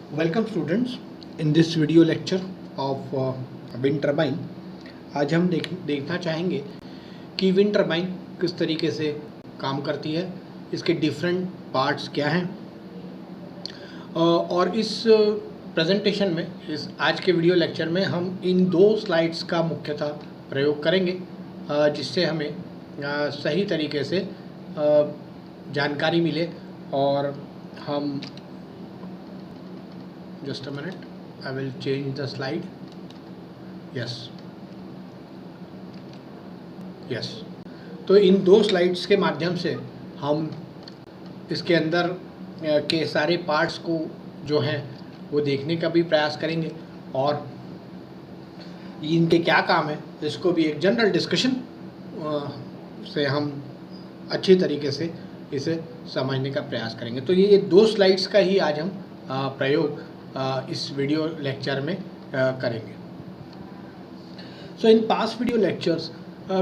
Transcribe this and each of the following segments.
Welcome students in this video lecture of wind turbine. आज हम देखना चाहेंगे कि विंड टर्बाइन किस तरीके से काम करती है, इसके डिफरेंट पार्ट्स क्या हैं। और इस प्रेजेंटेशन में, इस आज के वीडियो लेक्चर में हम इन दो स्लाइड्स का मुख्यतः प्रयोग करेंगे, जिससे हमें सही तरीके से जानकारी मिले और हम just a minute, I will change the slide. yes तो इन दो स्लाइड्स के माध्यम से हम इसके अंदर के सारे पार्ट्स को जो हैं वो देखने का भी प्रयास करेंगे और इनके क्या काम है इसको भी एक जनरल डिस्कशन से हम अच्छी तरीके से इसे समझने का प्रयास करेंगे। तो ये दो स्लाइड्स का ही आज हम प्रयोग इस वीडियो लेक्चर में करेंगे। So in past video lectures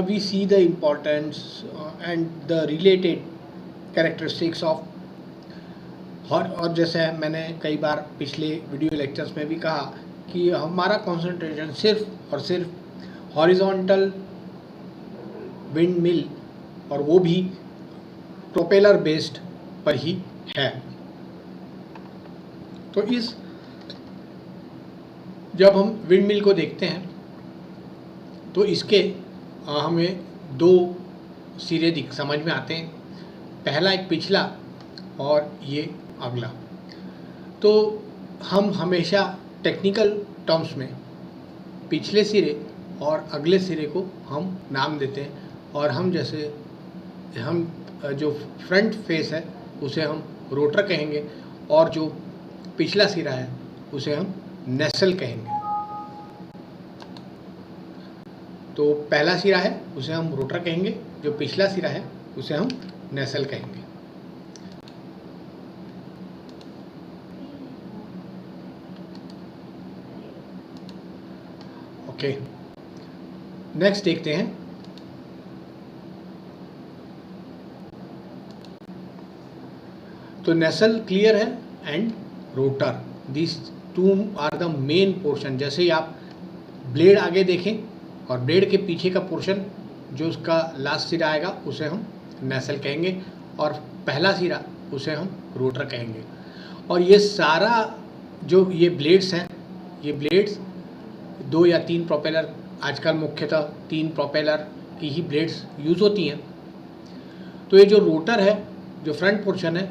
we see the importance and the related characteristics of और जैसे मैंने कई बार पिछले वीडियो लेक्चर्स में भी कहा कि हमारा कंसंट्रेशन सिर्फ और सिर्फ हॉरिजॉन्टल विंड मिल और वो भी प्रोपेलर बेस्ड पर ही है। तो इस जब हम विंड मिल को देखते हैं तो इसके हमें दो सिरे समझ में आते हैं, पहला एक पिछला और ये अगला। तो हम हमेशा टेक्निकल टर्म्स में पिछले सिरे और अगले सिरे को हम नाम देते हैं और हम जैसे हम जो फ्रंट फेस है उसे हम रोटर कहेंगे और जो पिछला सिरा है उसे हम नेसल कहेंगे। तो पहला सिरा है उसे हम रोटर कहेंगे, जो पिछला सिरा है उसे हम नेसल कहेंगे। ओके, नेक्स्ट देखते हैं। तो नेसल क्लियर है and rotor, this two are the main portion. जैसे ही आप ब्लेड आगे देखें और ब्लेड के पीछे का पोर्शन जो उसका लास्ट सिरा आएगा उसे हम नेसल कहेंगे और पहला सिरा उसे हम रोटर कहेंगे। और ये सारा जो ये ब्लेड्स हैं, ये ब्लेड्स दो या तीन प्रोपेलर, आजकल मुख्यतः तीन प्रोपेलर की ही ब्लेड्स यूज़ होती हैं। तो ये जो रोटर है, जो फ्रंट पोर्शन है,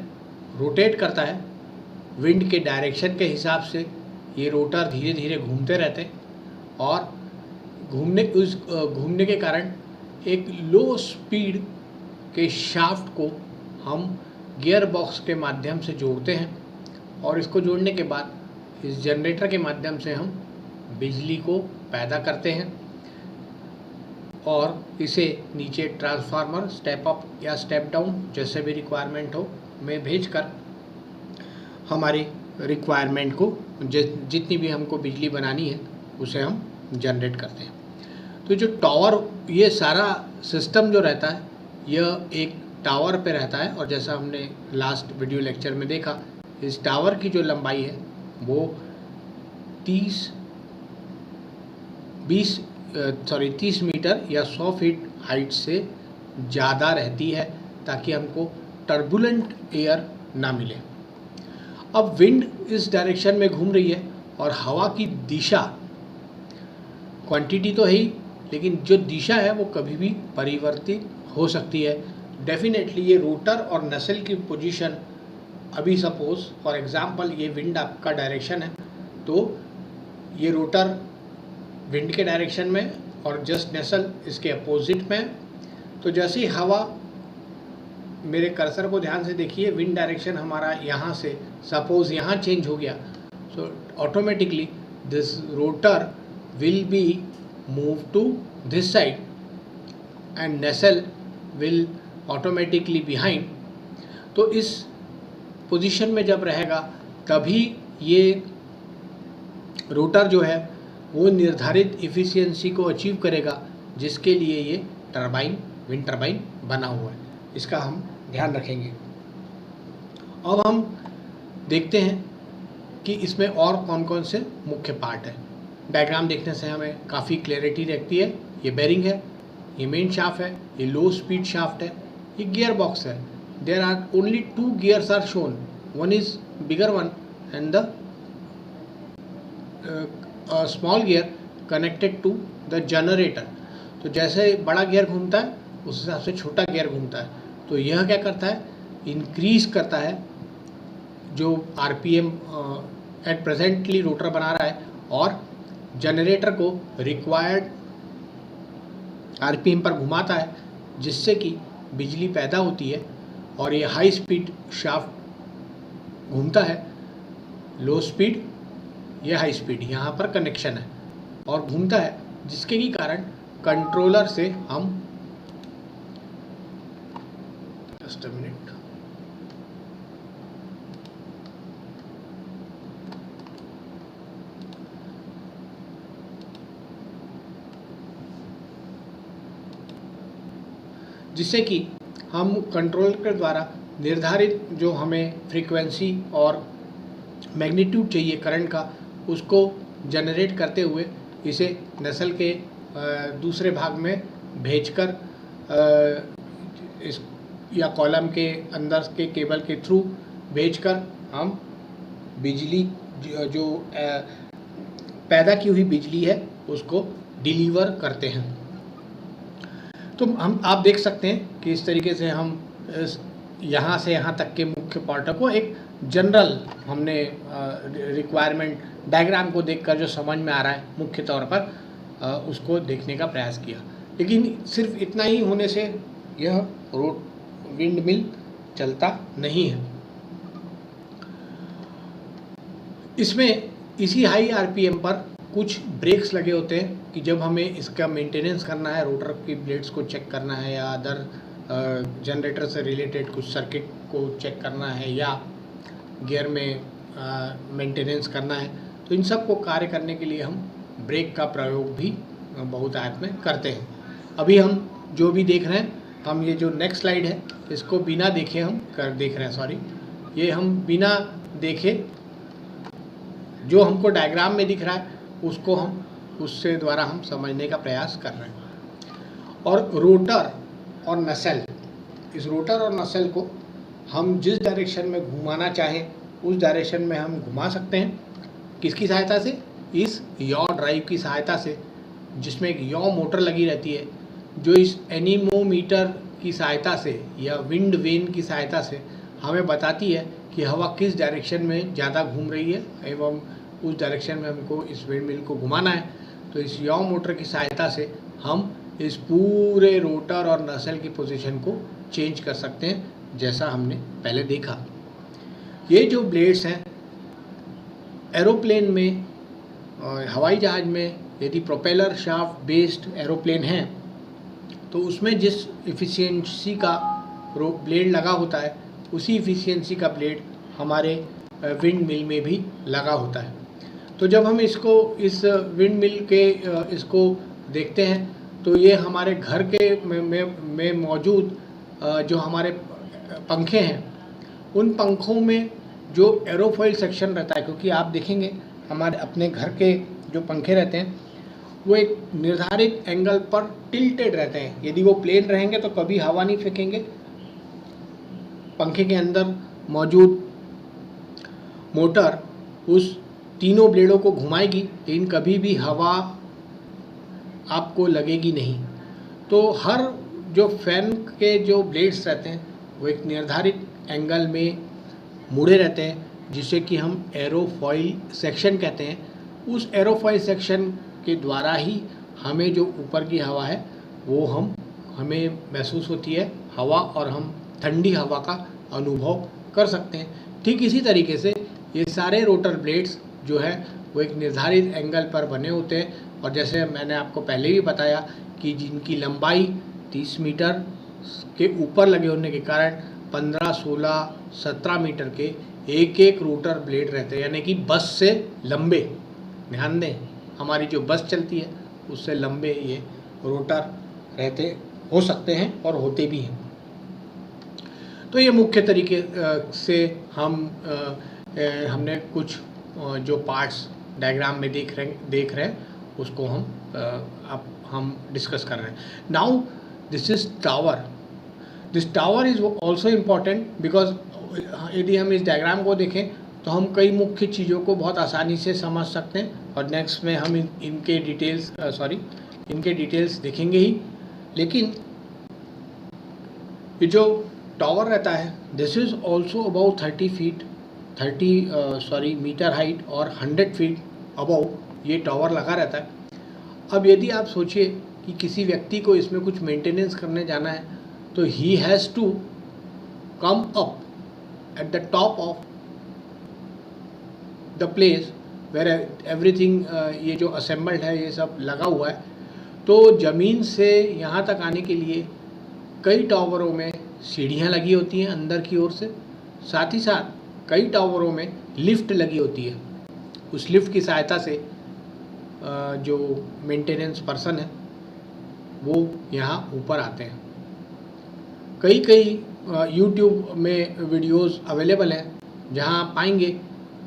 रोटेट करता है विंड के डायरेक्शन के हिसाब से। ये रोटर धीरे धीरे घूमते रहते हैं और घूमने के कारण एक लो स्पीड के शाफ्ट को हम गियर बॉक्स के माध्यम से जोड़ते हैं और इसको जोड़ने के बाद इस जनरेटर के माध्यम से हम बिजली को पैदा करते हैं और इसे नीचे ट्रांसफार्मर स्टेप अप या स्टेप डाउन जैसे भी रिक्वायरमेंट हो में भेजकर हमारी रिक्वायरमेंट को जितनी भी हमको बिजली बनानी है उसे हम जनरेट करते हैं। तो जो टावर, ये सारा सिस्टम जो रहता है यह एक टावर पे रहता है और जैसा हमने लास्ट वीडियो लेक्चर में देखा, इस टावर की जो लंबाई है वो 30 मीटर या 100 फीट हाइट से ज़्यादा रहती है ताकि हमको टर्बुलेंट एयर ना मिले। अब विंड इस डायरेक्शन में घूम रही है और हवा की दिशा, क्वांटिटी तो है ही, लेकिन जो दिशा है वो कभी भी परिवर्तित हो सकती है। डेफिनेटली ये रोटर और नसल की पोजीशन, अभी सपोज फॉर एग्जांपल ये विंड आपका डायरेक्शन है तो ये रोटर विंड के डायरेक्शन में और जस्ट नसल इसके अपोजिट में। तो जैसे ही हवा, मेरे कर्सर को ध्यान से देखिए, विंड डायरेक्शन हमारा यहाँ से सपोज यहाँ चेंज हो गया, so automatically this rotor will be move to this side and nacelle will automatically behind. तो इस पोजीशन में जब रहेगा तभी ये रोटर जो है वो निर्धारित इफ़िशियंसी को अचीव करेगा जिसके लिए ये टरबाइन, विंड टरबाइन बना हुआ है। इसका हम ध्यान रखेंगे। अब हम देखते हैं कि इसमें और कौन कौन से मुख्य पार्ट हैं। डायग्राम देखने से हमें काफ़ी क्लैरिटी रहती है। ये बेरिंग है, ये मेन शाफ्ट है, ये लो स्पीड शाफ्ट है, ये गियर बॉक्स है। There are only 2 gears are shown, one is bigger one and the small gear connected to the generator. तो जैसे बड़ा गियर घूमता है उस हिसाब से छोटा गियर घूमता है। तो यह क्या करता है, इंक्रीज करता है जो आरपीएम एट प्रेजेंटली रोटर बना रहा है, और जनरेटर को रिक्वायर्ड आरपीएम पर घुमाता है, जिससे कि बिजली पैदा होती है। और ये हाई स्पीड शाफ्ट घूमता है, लो स्पीड, ये हाई स्पीड, यहाँ पर कनेक्शन है और घूमता है, जिसके की कारण कंट्रोलर से हम जस्ट अ मिनट जिससे कि हम कंट्रोलर के द्वारा निर्धारित जो हमें फ्रीक्वेंसी और मैग्नीट्यूड चाहिए करंट का, उसको जनरेट करते हुए इसे नस्ल के दूसरे भाग में भेजकर इस या कॉलम के अंदर के केबल के थ्रू भेजकर हम बिजली जो पैदा की हुई बिजली है उसको डिलीवर करते हैं। तो हम आप देख सकते हैं कि इस तरीके से हम यहाँ से यहाँ तक के मुख्य पार्टों को एक जनरल हमने रिक्वायरमेंट डायग्राम को देखकर जो समझ में आ रहा है मुख्य तौर पर उसको देखने का प्रयास किया। लेकिन सिर्फ इतना ही होने से यह विंड मिल चलता नहीं है। इसमें इसी हाई आरपीएम पर कुछ ब्रेक्स लगे होते हैं कि जब हमें इसका मेंटेनेंस करना है, रोटर की ब्लेड्स को चेक करना है या अदर जनरेटर से रिलेटेड कुछ सर्किट को चेक करना है या गियर में मेंटेनेंस करना है, तो इन सब को कार्य करने के लिए हम ब्रेक का प्रयोग भी बहुतायत में करते हैं। अभी हम जो भी देख रहे हैं, हम ये जो नेक्स्ट स्लाइड है इसको बिना देखे हम देख रहे हैं, सॉरी, ये हम बिना देखे जो हमको डायग्राम में दिख रहा है उसको हम उससे द्वारा हम समझने का प्रयास कर रहे हैं। और रोटर और नसेल, इस रोटर और नसेल को हम जिस डायरेक्शन में घुमाना चाहें उस डायरेक्शन में हम घुमा सकते हैं। किसकी सहायता से? इस यॉ ड्राइव की सहायता से, जिसमें एक यॉ मोटर लगी रहती है जो इस एनीमोमीटर की सहायता से या विंड वेन की सहायता से हमें बताती है कि हवा किस डायरेक्शन में ज़्यादा घूम रही है एवं उस डायरेक्शन में हमको इस विंड मिल को घुमाना है। तो इस यॉ मोटर की सहायता से हम इस पूरे रोटर और नसेल की पोजीशन को चेंज कर सकते हैं, जैसा हमने पहले देखा। ये जो ब्लेड्स हैं एरोप्लेन में, हवाई जहाज़ में यदि प्रोपेलर शाफ्ट बेस्ड एरोप्लेन है तो उसमें जिस इफ़िशियंसी का ब्लेड लगा होता है उसी इफ़िशियंसी का ब्लेड हमारे विंड मिल में भी लगा होता है। तो जब हम इसको इस विंड मिल के इसको देखते हैं तो ये हमारे घर के में मौजूद जो हमारे पंखे हैं उन पंखों में जो एरोफॉइल सेक्शन रहता है, क्योंकि आप देखेंगे हमारे अपने घर के जो पंखे रहते हैं वो एक निर्धारित एंगल पर टिल्टेड रहते हैं। यदि वो प्लेन रहेंगे तो कभी हवा नहीं फेंकेंगे। पंखे के अंदर मौजूद मोटर उस तीनों ब्लेडों को घुमाएगी, लेकिन कभी भी हवा आपको लगेगी नहीं। तो हर जो फैन के जो ब्लेड्स रहते हैं वो एक निर्धारित एंगल में मुड़े रहते हैं, जिसे कि हम एरोफॉइल सेक्शन कहते हैं। उस एरोफॉइल सेक्शन के द्वारा ही हमें जो ऊपर की हवा है वो हमें महसूस होती है हवा, और हम ठंडी हवा का अनुभव कर सकते हैं। ठीक इसी तरीके से ये सारे रोटर ब्लेड्स जो है वो एक निर्धारित एंगल पर बने होते हैं, और जैसे मैंने आपको पहले भी बताया कि जिनकी लंबाई 30 मीटर के ऊपर लगे होने के कारण 15, 16, 17 मीटर के एक एक रोटर ब्लेड रहते हैं, यानी कि बस से लंबे। ध्यान दें, हमारी जो बस चलती है उससे लंबे ये रोटर रहते हो सकते हैं और होते भी हैं। तो ये मुख्य तरीके से हमने कुछ जो पार्ट्स डायग्राम में देख रहे हैं उसको अब हम डिस्कस कर रहे हैं. Now this is tower. This tower is also important because यदि हम इस डायग्राम को देखें तो हम कई मुख्य चीज़ों को बहुत आसानी से समझ सकते हैं, और नेक्स्ट में हम इनके डिटेल्स देखेंगे ही. लेकिन ये जो टावर रहता है, this is also about 30 metre height और 100 फीट अबाउ ये टावर लगा रहता है. अब यदि आप सोचिए कि किसी व्यक्ति को इसमें कुछ मेंटेनेंस करने जाना है तो he has to come up at the top of the place where everything, ये जो असेंबल्ड है ये सब लगा हुआ है. तो ज़मीन से यहाँ तक आने के लिए कई टावरों में सीढ़ियाँ लगी होती हैं अंदर की ओर से. साथ ही साथ कई टावरों में लिफ्ट लगी होती है. उस लिफ्ट की सहायता से जो मेंटेनेंस पर्सन है वो यहाँ ऊपर आते हैं. कई यूट्यूब में वीडियोस अवेलेबल हैं जहाँ आप पाएंगे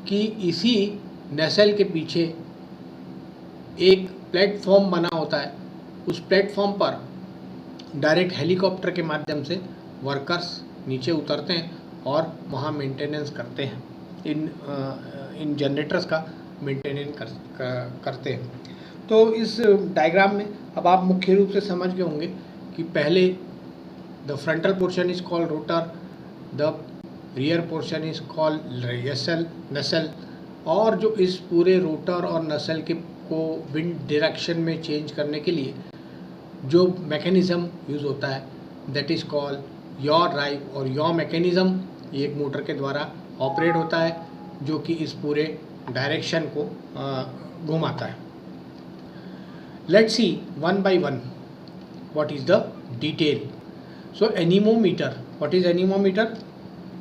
कि इसी नेसेल के पीछे एक प्लेटफॉर्म बना होता है. उस प्लेटफॉर्म पर डायरेक्ट हेलीकॉप्टर के माध्यम से वर्कर्स नीचे उतरते हैं और वहाँ मेंटेनेंस करते हैं, इन जनरेटर्स का मेंटेनेंस करते हैं. तो इस डायग्राम में अब आप मुख्य रूप से समझ गए होंगे कि पहले the frontal portion is called rotor, the rear portion is called नसेल, और जो इस पूरे रोटर और नसेल को विंड डायरेक्शन में चेंज करने के लिए जो मैकेनिज़्म यूज़ होता है that is called yaw drive और यॉ मैकेनिज़्म. ये एक मोटर के द्वारा ऑपरेट होता है जो कि इस पूरे डायरेक्शन को घुमाता है. Let's see one by one what is the detail. So anemometer. What is anemometer?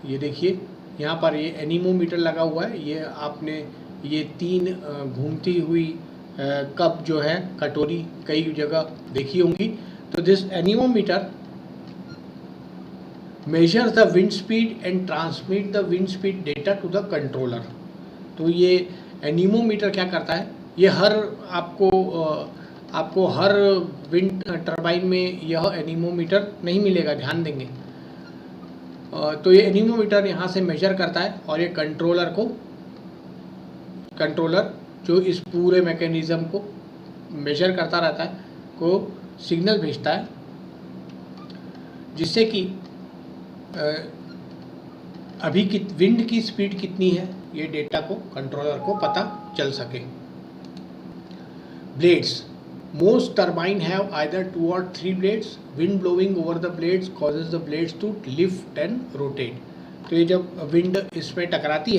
ये देखिए यहाँ पर ये एनीमोमीटर लगा हुआ है. ये आपने ये 3 घूमती हुई कप जो है कटोरी कई जगह देखी होंगी. तो this anemometer measures the wind speed and transmit the wind speed data to the controller. तो ये एनीमोमीटर क्या करता है, ये आपको हर विंड टर्बाइन में यह एनीमोमीटर नहीं मिलेगा, ध्यान देंगे. तो ये एनीमोमीटर यहाँ से मेजर करता है और ये कंट्रोलर जो इस पूरे मैकेनिज़्म को मेजर करता रहता है को सिग्नल भेजता है, जिससे कि अभी की विंड की स्पीड कितनी है ये डेटा को कंट्रोलर को पता चल सके. Blades. Most turbine have either 2 or 3 blades. Wind blowing over the blades causes the blades to lift and rotate. तो ये जब विंड इसमें टकराती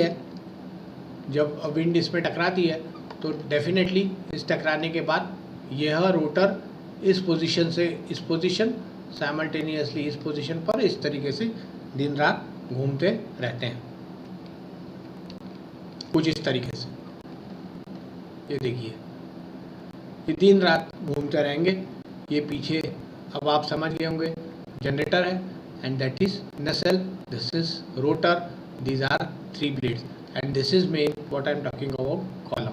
है तो डेफिनेटली इस टकराने के बाद यह रोटर इस पोजीशन से इस पोजीशन साइमल्टेनियसली इस पोजीशन पर इस तरीके से दिन रात घूमते रहते हैं, कुछ इस तरीके से. ये देखिए ये दिन रात घूमते रहेंगे. ये पीछे अब आप समझ गए होंगे जनरेटर है and that is nacelle, this is rotor, these are 3 blades and this is main what I am talking about column.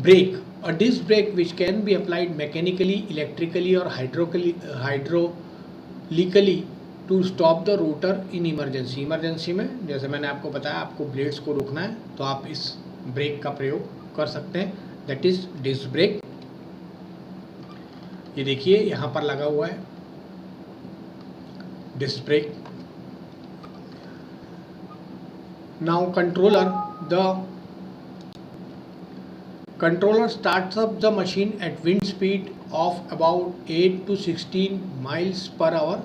Brake. A disc brake which can be applied mechanically, electrically or hydraulically to stop the rotor in emergency. Emergency में जैसे मैंने आपको बताया आपको blades को रोकना है तो आप इस ब्रेक का प्रयोग कर सकते हैं, दैट इज डिस्क ब्रेक. ये देखिए यहाँ पर लगा हुआ है disc brake. Now Controller starts up the machine at wind speed of about 8 to 16 miles per hour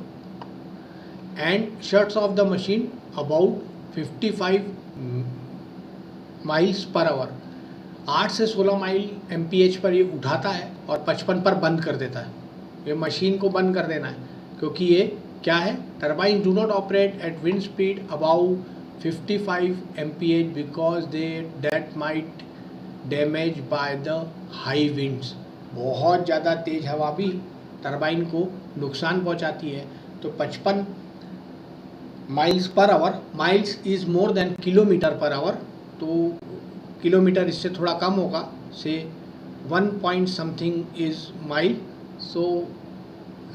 and shuts off the machine about 55 miles per hour. 8 से 16 माइल MPH पर ये उठाता है और 55 पर बंद कर देता है. ये मशीन को बंद कर देना है क्योंकि ये क्या है, turbine do not operate at wind speed about 55 MPH because that might damage by the high winds. बहुत ज़्यादा तेज़ हवा भी टरबाइन को नुकसान पहुंचाती है. तो 55 miles per hour, miles is more than kilometre per hour, तो किलोमीटर इससे थोड़ा कम होगा, से 1 point something is mile, so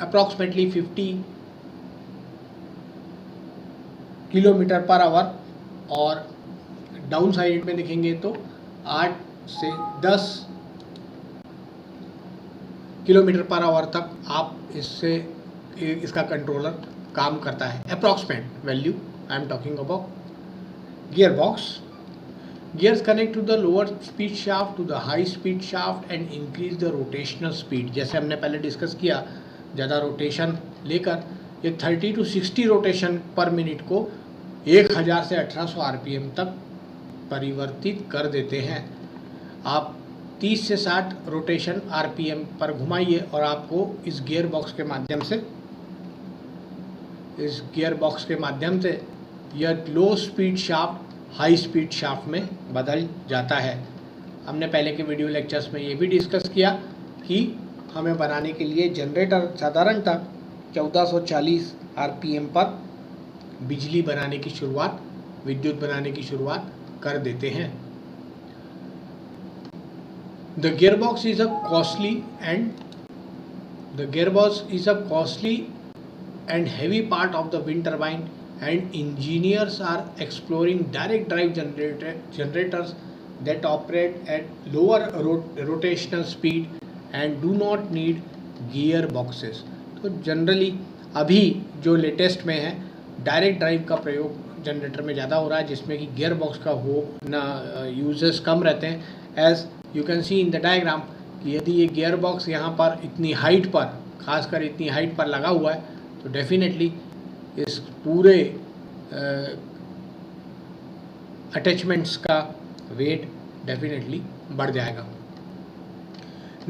approximately 50 kilometre per hour. और डाउन साइड में देखेंगे तो 8 से 10 किलोमीटर पर आवर तक आप इसका कंट्रोलर काम करता है। Approximate value I am talking about. Gear box, gears connect to the lower speed shaft to the high speed shaft and increase the rotational speed. जैसे हमने पहले डिस्कस किया, ज़्यादा रोटेशन लेकर ये 30 to 60 रोटेशन पर मिनट को 1000 से 1800 RPM तक परिवर्तित कर देते हैं। आप 30 से 60 रोटेशन RPM पर घुमाइए और आपको इस गियर बॉक्स के माध्यम से यह लो speed shaft high speed shaft में बदल जाता है। हमने पहले के वीडियो लेक्चर्स में ये भी डिस्कस किया कि हमें बनाने के लिए जनरेटर साधारणतः 1440 RPM पर बिजली बनाने की शुरुआत, विद्युत बनाने की शुरुआत कर देते हैं। The gearbox is a costly and heavy part of the wind turbine, and engineers are exploring direct drive generators that operate at lower rotational speed and do not need gearboxes. तो जनरली अभी जो latest में है, direct drive का प्रयोग generator में ज़्यादा हो रहा है, जिसमें कि गियर बॉक्स का यूजेस कम रहते हैं। As you can see in the diagram कि यदि ये गियर बॉक्स यहाँ पर इतनी हाइट पर, खासकर इतनी हाइट पर लगा हुआ है, तो डेफिनेटली इस पूरे अटैचमेंट्स का वेट डेफिनेटली बढ़ जाएगा।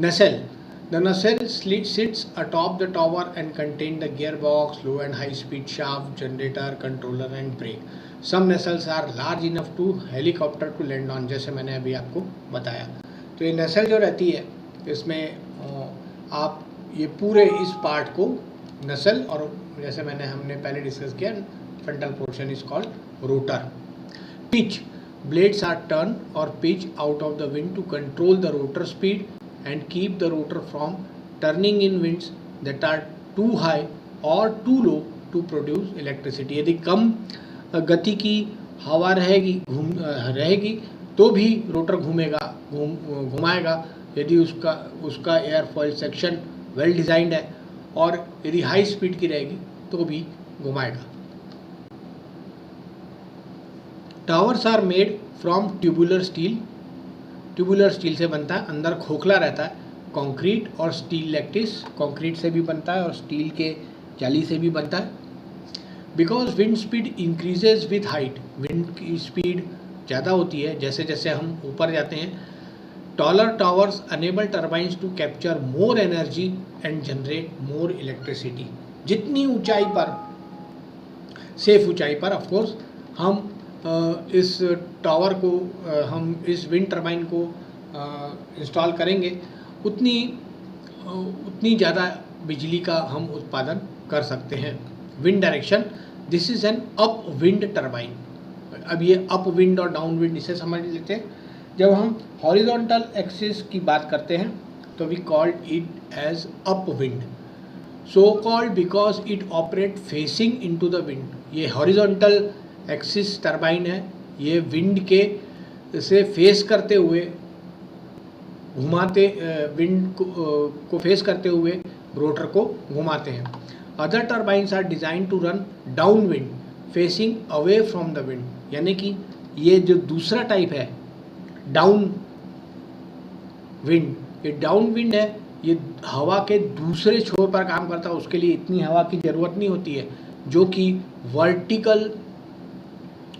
नसेल, the nacelle sits atop the tower and contain the gearbox, low and high speed shaft, generator, controller and brake. Some nacelles are large enough to helicopter to land on, जैसे मैंने अभी आपको बताया। तो ये नसेल जो रहती है, इसमें आप ये पूरे इस पार्ट को नसेल, और जैसे हमने पहले डिस्कस किया, frontal portion is called rotor. Pitch, blades are turned or pitched out of the wind to control the rotor speed and keep the rotor from turning in winds that are too high or too low to produce electricity. यदि कम गति की हवा रहेगी तो भी rotor घुमाएगा यदि उसका एयरफॉयल सेक्शन वेल डिजाइंड है, और यदि हाई स्पीड की रहेगी तो भी घुमाएगा। Towers are made from tubular steel, tubular steel से बनता है, अंदर खोखला रहता है। कंक्रीट और स्टील लैक्टिस, कंक्रीट से भी बनता है और स्टील के जाली से भी बनता है। Because wind speed increases with height, wind की स्पीड ज़्यादा होती है जैसे जैसे हम ऊपर जाते हैं। Taller towers enable turbines to capture more energy and generate more electricity. जितनी ऊंचाई पर, सेफ ऊंचाई पर ऑफकोर्स, हम इस टावर को, हम इस विंड टर्बाइन को इंस्टॉल करेंगे, उतनी ज़्यादा बिजली का हम उत्पादन कर सकते हैं। Wind direction, this is an up wind turbine. अब ये अप विंड और डाउन विंड इसे समझ लेते हैं। जब हम हॉरिजॉन्टल एक्सिस की बात करते हैं तो we called it as up wind, so called because it operate facing into the wind. ये हॉरिजॉन्टल एक्सिस टर्बाइन है, ये विंड के से फेस करते हुए विंड को फेस करते हुए रोटर को घुमाते हैं। Other turbines are design to run down wind facing away from the wind, यानी कि ये जो दूसरा टाइप है डाउन विंड, ये डाउन विंड है, ये हवा के दूसरे छोर पर काम करता है। उसके लिए इतनी हवा की ज़रूरत नहीं होती है, जो कि वर्टिकल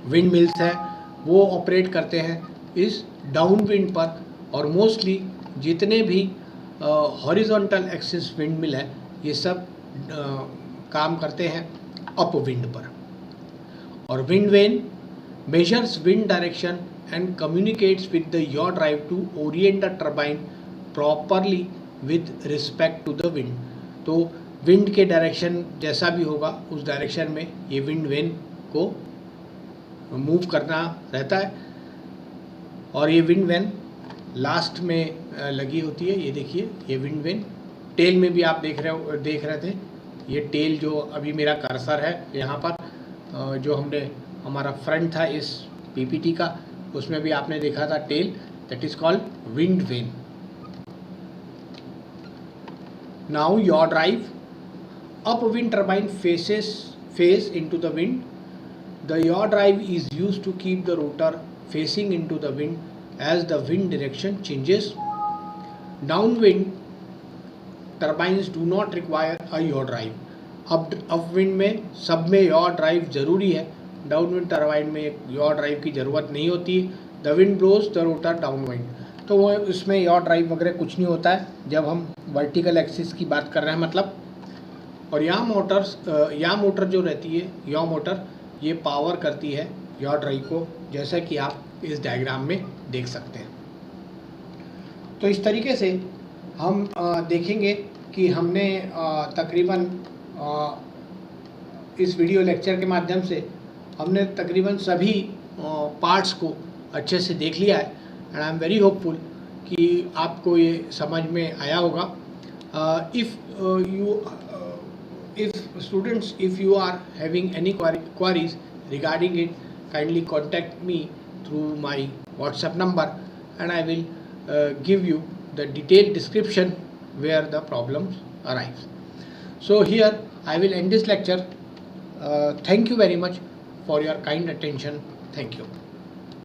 विंड मिल्स हैं वो ऑपरेट करते हैं इस डाउन विंड पर। और मोस्टली जितने भी हॉरिजॉन्टल एक्सिस विंड मिल है, ये सब काम करते हैं अप विंड पर। और wind vane measures wind direction and communicates with the yaw drive to orient the turbine properly with respect to the wind. तो विंड के डायरेक्शन जैसा भी होगा उस डायरेक्शन में ये विंड वेन को मूव करना रहता है। और ये विंड वैन लास्ट में लगी होती है। ये देखिए, ये विंड वैन टेल में भी आप देख रहे थे। ये टेल जो अभी मेरा कर्सर है यहाँ पर, जो हमने हमारा फ्रंट था इस पीपीटी का, उसमें भी आपने देखा था tail, that is called wind vane. Now yaw drive, up wind turbine face into the wind. The yaw drive is used to keep the rotor facing into the wind as the wind direction changes. Downwind turbines do not require a yaw drive. Upwind में सब में yaw drive ज़रूरी है, downwind turbine में yaw drive की ज़रूरत नहीं होती। The wind blows the rotor downwind, तो वो इसमें yaw ड्राइव वगैरह कुछ नहीं होता है जब हम वर्टिकल एक्सिस की बात कर रहे हैं मतलब। और याव मोटर जो रहती है, याव मोटर ये पावर करती है yaw ड्राइव को, जैसा कि आप इस डायग्राम में देख सकते हैं। तो इस तरीके से हम देखेंगे कि हमने तकरीबन इस वीडियो लेक्चर के माध्यम से हमने तकरीबन सभी पार्ट्स को अच्छे से देख लिया है। And I am very hopeful कि आपको ये समझ में आया होगा। if students, if you are having any queries regarding it, kindly contact me through my WhatsApp number and I will give you the detailed description where the problems arise. So here I will end this lecture. Thank you very much for your kind attention. Thank you.